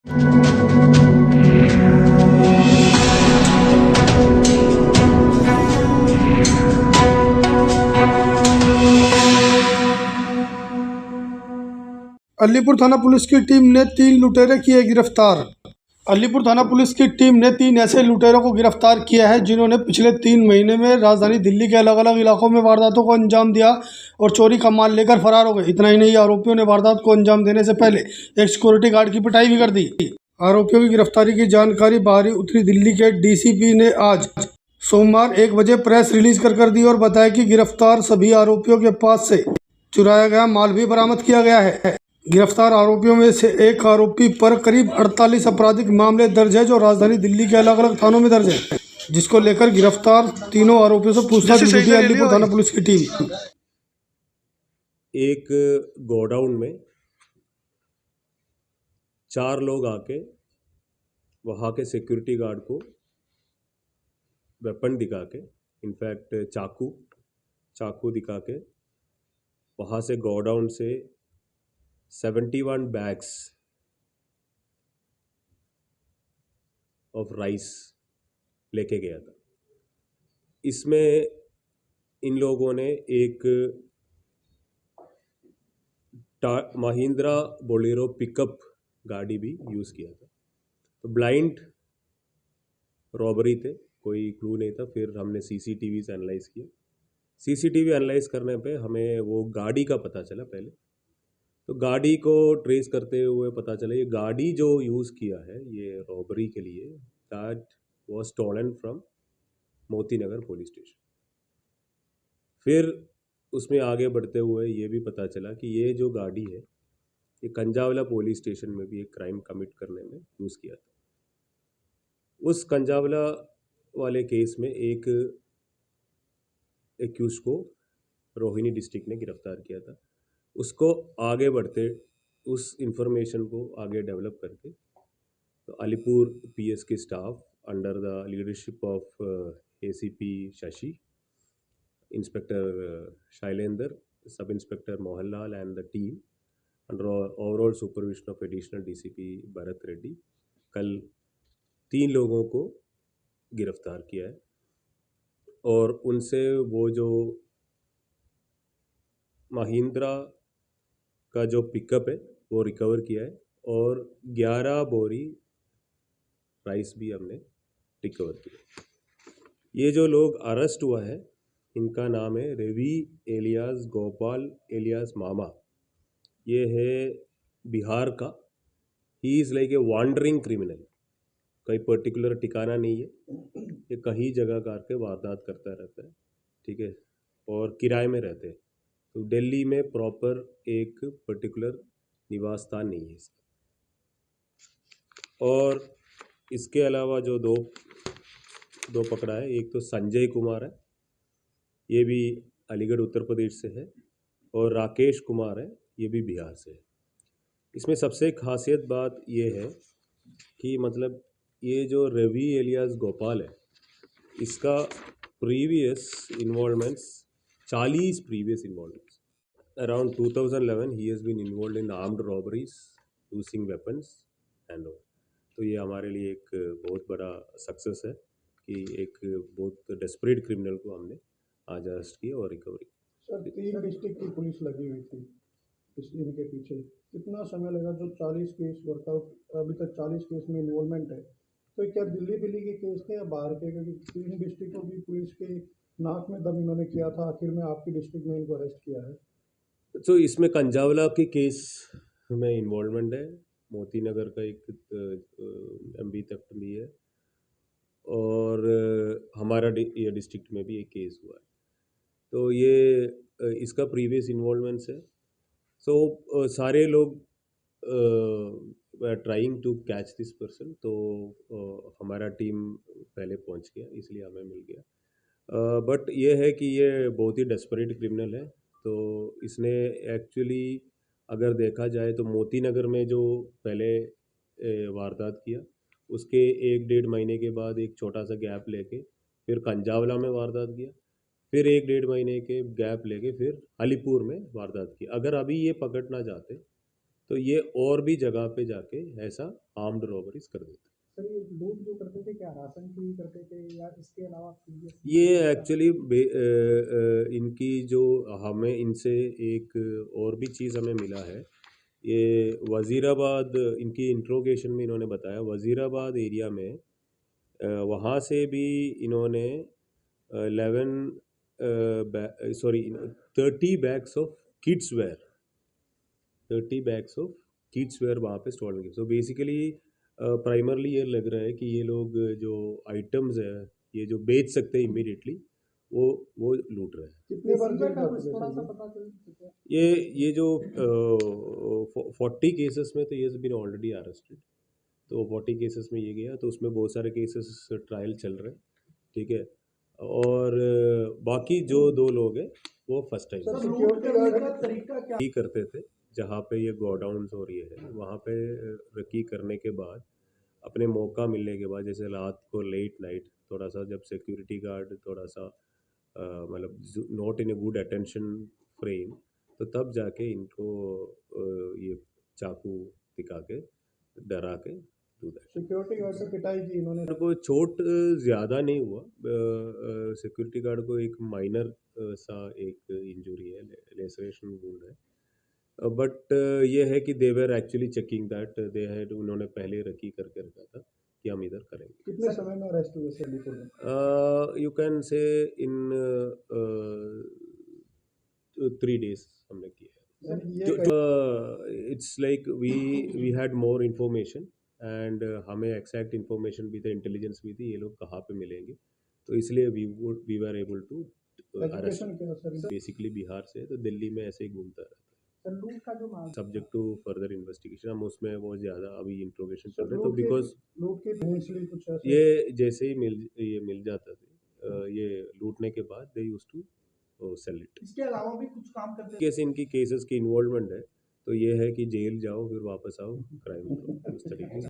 अलीपुर थाना पुलिस की टीम ने 3 लुटेरे किए गिरफ्तार। अलीपुर थाना पुलिस की टीम ने 3 ऐसे लुटेरों को गिरफ्तार किया है जिन्होंने पिछले 3 महीने में राजधानी दिल्ली के अलग अलग इलाकों में वारदातों को अंजाम दिया और चोरी का माल लेकर फरार हो गए। इतना ही नहीं, आरोपियों ने वारदात को अंजाम देने से पहले एक सिक्योरिटी गार्ड की पिटाई भी कर दी। आरोपियों की गिरफ्तारी की जानकारी बाहरी उत्तरी दिल्ली के डीसीपी ने आज सोमवार 1 बजे प्रेस रिलीज कर दी और बताया कि गिरफ्तार सभी आरोपियों के पास से चुराया गया माल भी बरामद किया गया है। गिरफ्तार आरोपियों में से एक आरोपी पर करीब 48 आपराधिक मामले दर्ज है जो राजधानी दिल्ली के अलग अलग थानों में दर्ज है, जिसको लेकर गिरफ्तार तीनों आरोपियों से पूछताछ की गई। अलीपुर थाना पुलिस की टीम एक गोडाउन में 4 लोग आके वहाँ के सिक्योरिटी गार्ड को वेपन दिखा के, इनफैक्ट चाकू दिखा के वहाँ से गोडाउन से 71 बैग्स ऑफ राइस लेके गया था। इसमें इन लोगों ने एक महिंद्रा बोलेरो पिकअप गाड़ी भी यूज़ किया था। तो ब्लाइंड रॉबरी थे, कोई क्लू नहीं था। फिर हमने सीसीटीवी से एनालाइज किया। सीसीटीवी एनालाइज करने पे हमें वो गाड़ी का पता चला पहले। तो गाड़ी को ट्रेस करते हुए पता चला ये गाड़ी जो यूज़ किया है ये रॉबरी के लिए, that was stolen from Moti Nagar police station. फिर उसमें आगे बढ़ते हुए ये भी पता चला कि ये जो गाड़ी है ये कंजावला पुलिस स्टेशन में भी एक क्राइम कमिट करने में यूज़ किया था। उस कंजावला वाले केस में एक एक्यूज को रोहिणी डिस्ट्रिक्ट ने गिरफ्तार किया था। उसको आगे बढ़ते उस इंफॉर्मेशन को आगे डेवलप करके तो अलीपुर पीएस के staff under the leadership of ACP Shashi, inspector Shailendra, sub inspector Mohanlal and the team under overall supervision of additional DCP Bharat Reddy कल 3 लोगों को गिरफ्तार किया है और उनसे वो जो महिंद्रा का जो पिकअप है वो रिकवर किया है और 11 बोरी राइस भी हमने रिकवर किया। ये जो लोग अरेस्ट हुआ है इनका नाम है रवि एलियास गोपाल एलियास मामा। ये है बिहार का। He is like a wandering criminal, कोई पर्टिकुलर ठिकाना नहीं है। ये कहीं जगह करके वारदात करता रहता है, ठीक है, और किराए में रहते हैं। तो दिल्ली में प्रॉपर एक पर्टिकुलर निवास स्थान नहीं है इसका। और इसके अलावा जो दो पकड़ा है, एक तो संजय कुमार है, ये भी अलीगढ़ उत्तर प्रदेश से है, और राकेश कुमार है, ये भी बिहार से है। इसमें सबसे खासियत बात ये है कि मतलब ये जो रवि एलियास गोपाल है इसका previous involvements 40 previous involvements. Around 2011 he has been involved in armed robberies using weapons and all. तो ये हमारे लिए एक बहुत बड़ा सक्सेस है कि एक बहुत डेस्परेट क्रिमिनल को हमने आज अरेस्ट किया और रिकवरी। सर 3 डिस्ट्रिक्ट की पुलिस लगी हुई थी इनके पीछे, कितना समय लगा? जो 40 केस वर्कआउट, अभी तक 40 केस में इन्वॉल्वमेंट है, तो क्या दिल्ली के केस थे या बाहर के? क्योंकि 3 डिस्ट्रिक्टों की पुलिस के नाक में दम इन्होंने किया था, आखिर में आपकी डिस्ट्रिक्ट में इनको अरेस्ट किया है। तो इसमें कंजावला के केस में इन्वॉल्वमेंट है, मोती नगर का एक एमबी थेफ्ट भी है, और हमारा ये डिस्ट्रिक्ट में भी एक केस हुआ है। तो ये इसका प्रीवियस इन्वॉल्वमेंट्स है। सो सारे लोग trying to catch this person. तो हमारा टीम पहले पहुंच गया, इसलिए हमें मिल गया। बट ये है कि ये बहुत ही डेस्परेट क्रिमिनल है। तो इसने एक्चुअली अगर देखा जाए तो मोती नगर में जो पहले वारदात किया उसके 1-1.5 महीने के बाद एक छोटा सा गैप लेके फिर कंजावला में वारदात किया, फिर 1-1.5 महीने के गैप लेके फिर अलीपुर में वारदात की। अगर अभी ये पकड़ना चाहते तो ये और भी जगह पे जाके ऐसा आर्म्ड रॉबरीज कर देते। सर ये लूट जो करते थे क्या राशन की करते थे या इसके अलावा ये एक्चुअली इनकी जो हमें इनसे एक और भी चीज़ हमें मिला है। ये वज़ीराबाद इनकी इंट्रोगेशन में इन्होंने बताया वज़ीराबाद एरिया में वहाँ से भी इन्होंने 30 bags of kids where 30 bags of kids where वहाँ पे स्टॉल किए। सो बेसिकली प्राइमरली ये लग रहा है कि ये लोग जो आइटम्स है ये जो बेच सकते हैं इमीडिएटली वो लूट रहे हैं। कितने बार जेल जा चुके हैं सर ये जो 40 केसेस में तो ये बीन ऑलरेडी अरेस्टेड। तो 40 केसेस में ये गया तो उसमें बहुत सारे केसेस ट्रायल चल रहे हैं, ठीक है। और बाकी जो 2 लोग हैं वो फर्स्ट टाइम ही करते थे। जहाँ पे ये गोडाउन्स हो रही है वहाँ पे रकी करने के बाद अपने मौका मिलने के बाद जैसे रात को लेट नाइट थोड़ा सा जब सिक्योरिटी गार्ड थोड़ा सा मतलब not in a good attention frame तो तब जाके इनको ये चाकू दिखा के डरा के सिक्योरिटी गार्ड से पिटाई की इन्होंने। को चोट ज़्यादा नहीं हुआ। सिक्योरिटी गार्ड को एक माइनर सा एक इंजरी है, लेसरेशन वुंड है। बट ये है कि they were actually checking that they had उन्होंने पहले रखी करके रखा था कि हम इधर करेंगे। कितने समय में अरेस्ट हुए सर अलीपुर में? You can say in 3 days हमने किया। It's like we had more information and हमें एक्सैक्ट इन्फॉर्मेशन भी था, इंटेलिजेंस भी थी ये लोग कहाँ पे मिलेंगे, तो इसलिए we were able to arrest. Basically Bihar से तो दिल्ली में ऐसे ही घूमता रहता है। सब्जेक्ट टू फर्दर इन्वेस्टिगेशन हम उसमें बहुत ज़्यादा अभी इंट्रोगेशन चल रहे तो बिकॉज ये जैसे ही मिल जाता था ये लूटने के बाद they used to sell it. इसके अलावा भी कुछ काम करते कैसे इनकी केसेस की इन्वॉल्वमेंट है तो ये है कि जेल जाओ फिर वापस आओ क्राइम करो इस तरीके से।